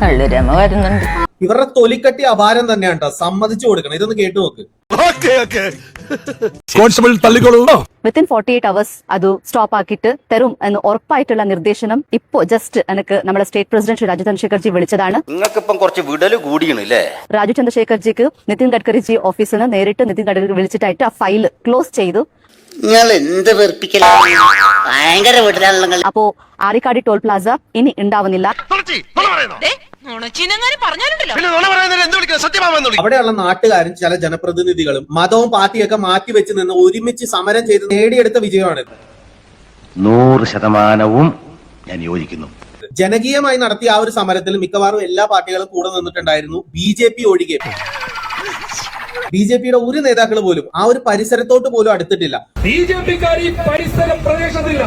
കള്ളുരമ വരുന്നുണ്ട്. ഇവരുടെ തൊലിക്കട്ടി അപാരം തന്നെയാണ് കേട്ടോ, സമ്മതിച്ചു കൊടുക്കണം. ഇതൊന്ന് കേട്ടു നോക്ക്. വിത്തിൻ 48 hours അത് സ്റ്റോപ്പ് ആക്കിയിട്ട് തരും എന്ന് ഉറപ്പായിട്ടുള്ള നിർദ്ദേശനം ഇപ്പോ ജസ്റ്റ് എനിക്ക് നമ്മുടെ സ്റ്റേറ്റ് പ്രസിഡന്റ് രാജു ചന്ദ്രശേഖർജി വിളിച്ചതാണ്. നിങ്ങൾക്കിപ്പം കുറച്ച് വിടല് കൂടിയണല്ലേ? രാജു ചന്ദ്രശേഖർജിക്ക് നിതിൻ ഗഡ്കരിജി ഓഫീസിൽ നിന്ന് നേരിട്ട് നിതിൻ ഗഡ്കരി വിളിച്ചിട്ടായിട്ട് ആ ഫയൽ ക്ലോസ് ചെയ്തു. നിങ്ങൾ എന്ത് വെറുപ്പിക്കലാണ്, ഭയങ്കര വീട്ടിലാണല്ലോ. അപ്പോ ആരിക്കാടി ടോൾ പ്ലാസ ഇനി ഉണ്ടാവുന്നില്ല. അവിടെയുള്ള നാട്ടുകാരും ചില ജനപ്രതിനിധികളും മതവും പാർട്ടിയൊക്കെ മാറ്റിവെച്ച് നിന്ന് ഒരുമിച്ച് സമരം ചെയ്ത് നേടിയെടുത്ത വിജയമാണിത്. 100% ഞാൻ യോജിക്കുന്നു. ജനകീയമായി നടത്തിയ ആ ഒരു സമരത്തിൽ മിക്കവാറും എല്ലാ പാർട്ടികളും കൂടെ നിന്നിട്ടുണ്ടായിരുന്നു, BJP ഒഴികെ. BJPയുടെ ഒരു നേതാക്കൾ പോലും ആ ഒരു പരിസരത്തോട്ട് പോലും അടുത്തിട്ടില്ല. BJP പരിസര പ്രദേശത്തില്ല.